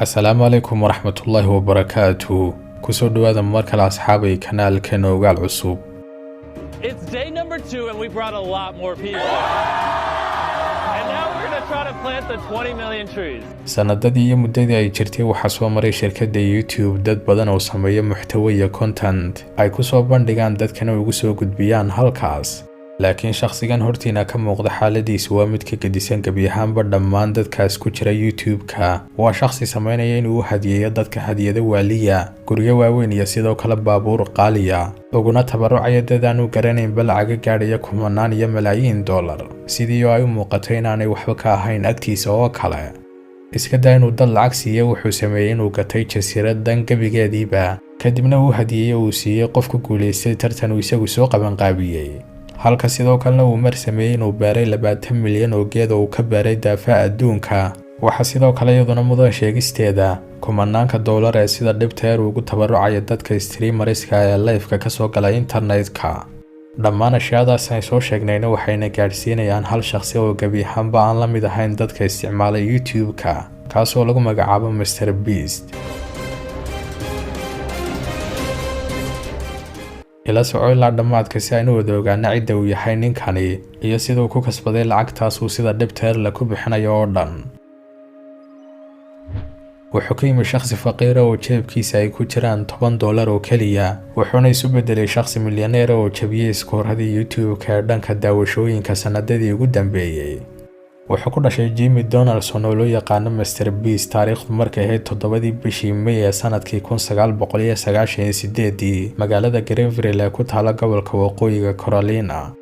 السلام عليكم ورحمة الله وبركاته. كسو دوادا مركل أصحابي كنال كنو Ogaal cusub. It's day number 2 and we brought a lot more people. And now we're going to try to plant the 20 million trees. sanadadii iyo muddadii ay jirtay waxaa soo maray shirkadda YouTube dad badan oo sameeya muxtawa iyo content ay ku soo bandhigaan dadkana ugu soo gudbiyaan halkaas. laakiin shakhsigan hortiina ka muuqda xaaladiisu waa mid ka gedisan gabi ahaanba dhammaan dadkaas ku jira YouTube-ka. waa shakhsi sameynaya inuu hadiyeeyo dadka hadiyada waaliya, guryo waaweyn iyo sidoo kale baabuur qaaliya, uguna tabarucaya dad aan u garanayn lacaga gaadhaya kumanaan iyo malaayiin dollar, sidii oo ay u muuqatay inaanay waxba ka ahayn agtiisa oo kale. iska daa inuu dad lacag siiyo wuxuu sameeyey inuu gatay jasiiradan gabigeediiba, kadibna uu hadiyeeyey uu siiyey qof ku guulaystay tartan uu isagu soo qabanqaabiyey. halka sidoo kalena uu mar sameeyey inuu beeray 20 milyan oo geed oo ka beeray daafaha adduunka. waxa sidoo kale iyaduna mudan sheegisteeda kumanaanka dollar ee sida dhibteer ugu tabarucaya dadka streamerska ee live-ka ka soo gala internet-ka. dhammaan ashyaadaas ay soo sheegnayna waxayna gaadhsiinayaan hal shakhsi oo gabi ahaanba aan la mid ahayn dadka isticmaala YouTube-ka, kaasoo lagu magacaabo Mrbeast. ila soco ilaa dhammaadka si aynu wada ogaana cidda uu yahay ninkani iyo siduu ku kasbaday lacagtaas uu sida dhibteer la ku bixinayo oo dhan. wuxuu ka yimi shakhsi faqiir oo jeebkiisa ay ku jiraan $10 oo keliya, wuxuuna isu bedelay shakhsi milyaneer oo jabiyay iskooradii YouTube-ka ee dhanka daawashooyinka sanadadii ugu dambeeyay. wuxuu ku dhashay Jimmy Donaldson oo loo yaqaano Mrbeast taariikhdu markay ahayd 7 bishii May ee sanadkii 1998 magaalada Greenville ee ku taala gobolka waqooyiga Carolina.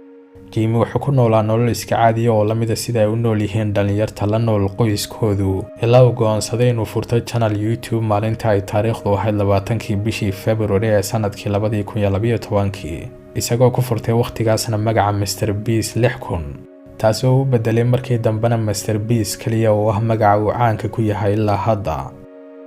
Jimmy wuxuu ku noolaa nolol iska caadi oo la mid ah sida ay u nool yihiin dhalinyarta la nool qoyskoodu, ilaa uu go'aansaday inuu furto channel YouTube maalinta ay taariikhdu ahayd 20 bishii February ee sanadkii 2012, isagoo ku furtay waqtigaasna magaca Mrbeast 6000. taasoo u bedelay markii dambena Mrbeast kaliya oo ah magaca uu caanka ku yahay ilaa hadda.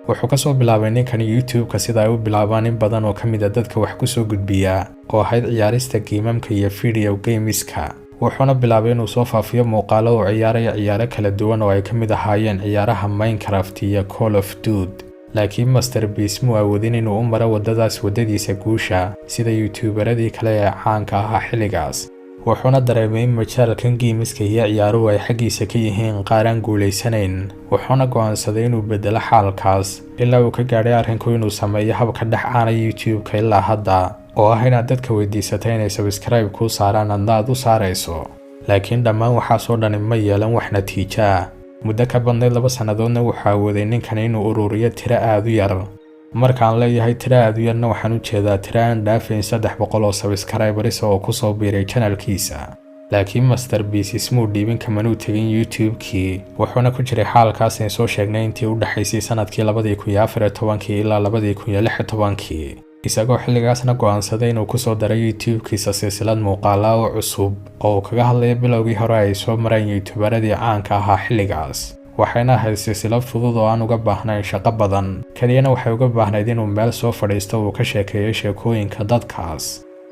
wuxuu ka soo bilaabay ninkani YouTube-ka sida ay u bilaabaan in badan oo ka mid ah dadka wax ku soo gudbiya oo ahayd ciyaarista geemamka iyo video gameska. wuxuuna bilaabay inuu soo faafiyo muuqaalo oo ciyaaro kala duwan oo ay ka mid ahaayeen ciyaaraha Minecraft iyo Call of Duty. laakiin Mrbeast muu awoodin inuu u maro wadadiisa guusha sida YouTuberadii kale ee caanka ahaa xilligaas. wuxuuna dareemay in majaalkan geemiska iyo ciyaaruhu ay xaggiisa ka yihiin qaar aan guulaysanayn. wuxuuna go'aansaday inuu bedelo xaalkaas ilaa uu ka gaadhay arrinku inuu sameeyo habka dhex caana YouTube-ka ilaa hadda oo ah inaad dadka weydiisatay inay subscribe kuu saaraan adna aad u saarayso. laakiin dhammaan waxaasoo dhani ma yeelan wax natiijo ah. muddo ka badnayd 2 sannadoodna wuxuu awooday ninkan inuu ururiyo tiro aad u yar. markaan leeyahay tiro aad u yarna waxaan u jeedaa tiro aan dhaafin 300 oo subscribers oo ku soo biiray channelkiisa. laakiin Mrbeast ismuu dhiibin kamanuu tegin YouTube-kii, wuxuuna ku jiray xaalkaas aan soo sheegnay intii u dhaxaysay sanadkii 2014 ilaa 2016, isagoo xilligaasna go'aansaday inuu ku soo daray YouTube-kiisa silsilad muuqaala oo cusub oo kaga hadlaya bilowgii hore ay soo mareen YouTuberadii caanka ahaa xilligaas. waxayna ahayd silsilad fudud oo aan uga baahnayn shaqo badan, kaliyana waxay uga baahnayd inuu meel soo fadhiisto uu ka sheekeeyo sheekooyinka dadkaas.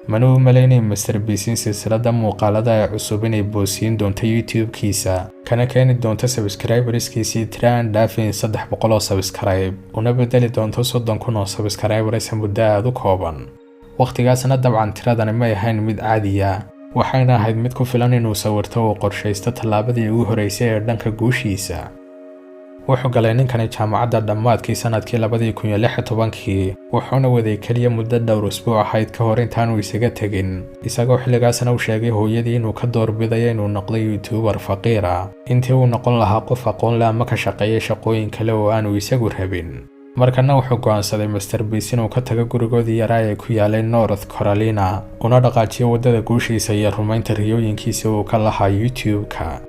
manuu malaynay Mrbeast in silsilada muuqaalada ee cusub inay boosiin doonto YouTube-kiisa, kana keeni doonto subscriberskiisii tiro aan dhaafin 300 oo subscribe, una bedeli doonto 30,000 oo subscribers muddo aad u kooban. waqtigaasna dabcan tiradani ma ahayn mid caadiya, waxayna ahayd mid ku filan inuu sawirto oo qorshaysto tallaabadii ugu horeysay ee dhanka guushiisa. wuxuu galay ninkani jaamacadda dhammaadkii sanadkii 2016, wuxuuna waday kaliya muddo dhowr usbuuc ahayd ka hor intaanu isaga tegin, isagoo xilligaasna u sheegay hooyadii inuu ka doorbidayo inuu noqdo YouTuber faqiira intii uu noqon lahaa qof aqoon leh ama ka shaqeeya shaqooyin kale oo aanu isagu rabin. markana wuxuu go'aansaday Mrbeast inuu ka tago gurigoodii yaraa ee ku yaalay North Carolina una dhaqaajiyo wadada guushiisa iyo rumaynta riyooyinkiisa uu ka lahaa YouTube-ka.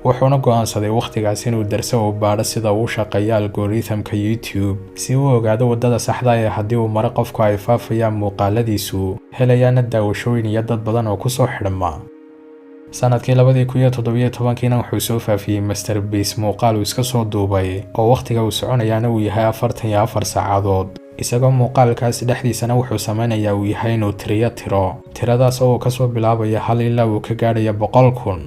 wuxuuna go'aansaday waqtigaas inuu darso oo baadho sida uu shaqeeyo algorithm-ka YouTube si uu ogaado wadada saxda ah ee haddii uu maro qofku ay faafayaan muuqaaladiisu helayaana daawashooyin iyo dad badan oo ku soo xidhma. sanadkii 2017 wuxuu soo faafiyey Mrbeast muuqaal uu iska soo duubay oo waqtiga uu soconayaana uu yahay 44 saacadood, isagoo muuqaalkaas dhexdiisana wuxuu sameynayaa uu yahay inuu tiradaas oo uu ka soo bilaabayo 1 ilaa uu ka gaadhayo 100,000.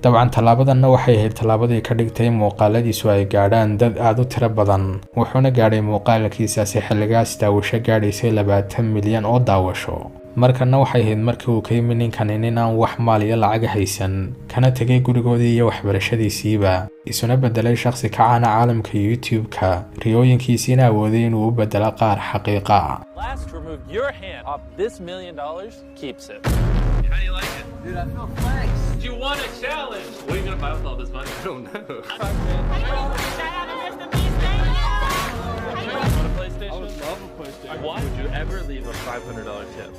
dabcan tallaabadanna waxay ahayd tallaabadii ka dhigtay muuqaaladiisu ay gaadhaan dad aad u tiro badan wuxuuna gaadhay muuqaalkiisaasi xilligaas daawasho gaadhaysay 20 milyan oo daawasho markana waxay ahayd markii uu ka yimi ninkani nin aan wax maal iyo lacag haysan kana tegay gurigoodii iyo waxbarashadiisiiba isuna bedelay shakhsi ka caana caalamka YouTube-ka riyooyinkiisiina awooday inuu u bedelo qaar xaqiiqa ah. How do you like it? Dude, I feel flexed. You won a challenge. What are you gonna buy with all this money? I don't know. Want a PlayStation? I would love a PlayStation. Why would you ever leave a $500 tip?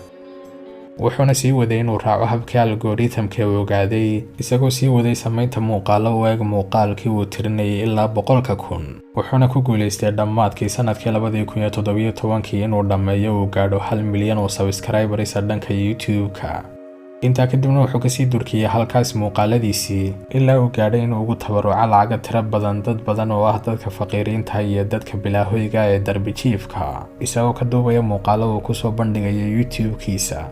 wuxuuna sii waday inuu raaco habkii algoritmka uu ogaaday isagoo sii waday samaynta muuqaalo u eeg muuqaalkii uu tirinayay ilaa 100,000 wuxuuna ku guuleystay dhammaadkii sanadkii 2017 inuu dhammeeyo uu gaadho 1 milyan oo subscribers dhanka YouTube-ka intaa kadibna wuxuu kasii durkiyay halkaas muuqaaladiisii ilaa uu gaadhay inuu ugu tabaruco lacag tiro badan dad badan oo ah dadka faqiiriinta iyo dadka bilaahoyga ee darbi jiifka isagoo ka duubaya muuqaalo uu ku soo bandhigayo YouTube-kiisa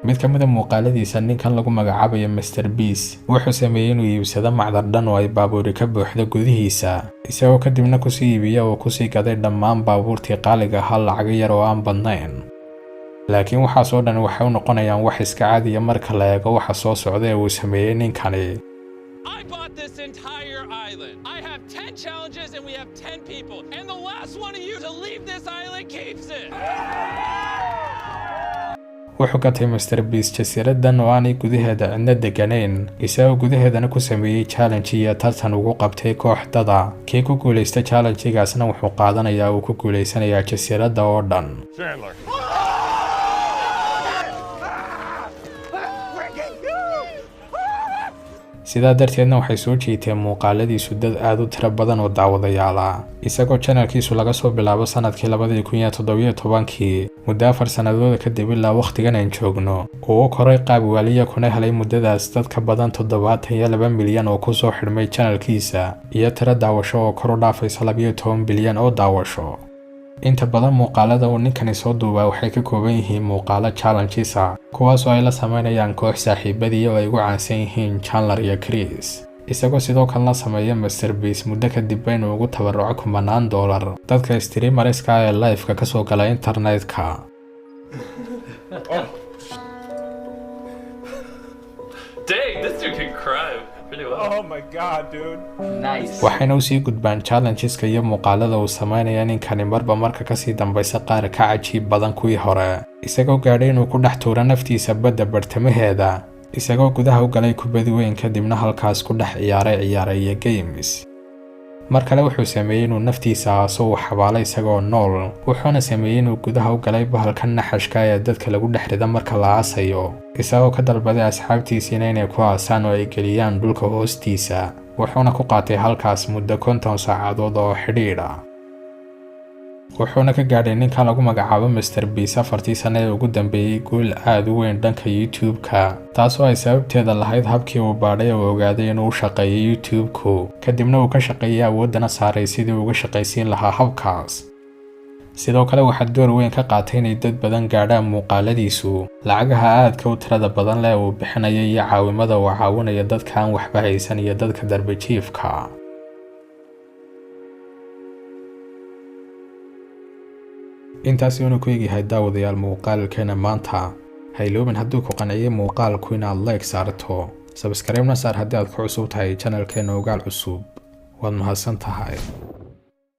mid ka mid ah muuqaaladiisa ninkan lagu magacaabayo Mrbeast wuxuu sameeyay inuu iibsado macdar dhan oo ay baabuuri ka buuxdo gudihiisa isagoo kadibna ku sii iibiya oo ku sii gaday dhammaan baabuurtii qaaliga ahaa lacag yar oo aan badnayn laakiin waxa soo dhan waxay u noqonayaan wax iska caadi ah marka la eego waxa soo socda ee uu sameeyay ninkani. I bought this entire island. I have 10 challenges and we have 10 people. And the last one of you to leave this island keeps it. wuxuu gatay Mrbeast jasiiradan oo aanay gudaheeda cidna deganayn isagoo gudaheedana ku sameeyay challenge iyo tartan ugu qabtay kooxdada kii ku guuleystay challenge-gaasna wuxuu qaadanayaa uu ku guuleysanayaa jasiirada oo dhan. sidaa darteedna waxay soo jiitay muuqaaladiisu dad aad u tiro badan oo daawadayaal ah isagoo channelkiisu laga soo bilaabo sanadkii 2017 muddo 4 sanadood kadib ilaa waqtigan aan joogno oo koray qaab waliya kuna helay muddadaas dad ka badan 72 milyan oo ku soo xidhmay channelkiisa iyo tiro daawasho oo kor u dhaafaysa 12 bilyan oo daawasho inta badan muuqaalada uu ninkani soo duubay waxay ka kooban yihiin muuqaalo challenges ah kuwaas oo ay la sameynayaan koox saaxiibadii oo ay ugu caansan yihiin Chandler iyo Chris isagoo sidoo kale la sameeyay Mrbeast muddo kadib inuu ugu tabaruco $10 dadka streamerska ee live-ka ka soo gala internetka. Dang, this dude can cry pretty well. Oh my god, dude. Nice. waxayna u sii gudbaan challengeska iyo muuqaalada uu sameynaya ninkani marba marka ka sii dambaysa qaar ka cajiib badan kuwii hore isagoo gaadhay inuu ku dhex tuuro naftiisa badda bartamaheeda isagoo gudaha u galay kubad weyn kadibna halkaas ku dhex ciyaaray games mar kale wuxuu sameeyay inuu naftiisa aaso uu xabaalay isagoo nool wuxuuna sameeyay inuu gudaha u galay bahalka naxashka ee dadka lagu dhex rida marka la aasayo isagoo ka dalbaday asxaabtiisiina inay ku aasaan oo ay geliyaan dhulka hoostiisa wuxuuna ku qaatay halkaas muddo 50 saacadood oo xidhiidh ah wuxuuna ka gaadhay ninka lagu magacaabo Mrbeast 4 sano ee ugu dambeeyay guul aad u weyn dhanka YouTube-ka taasoo ay sababteeda lahayd habkii uu baadhay oo ogaaday inuu u shaqeeyo YouTube-ku kadibna uu ka shaqeeyay awoodana saaray sidii uu uga shaqaysiin lahaa habkaas sidoo kale waxaa door weyn ka qaatay inay dad badan gaadhaan muuqaaladiisu lacagaha aadka u tirada badan leh uu bixinayo iyo caawimada uu caawinayo dadka aan waxba haysan iyo dadka darbi jiifka intaasi inuu ku eegyahay daawadayaal muuqaalkeena maanta hayloobin hadduu ku qanciyay muuqaalku inaad like saarto subscribe-na saar haddii aad ku cusub tahay channelkeena Ogaal cusub waad mahadsan tahay.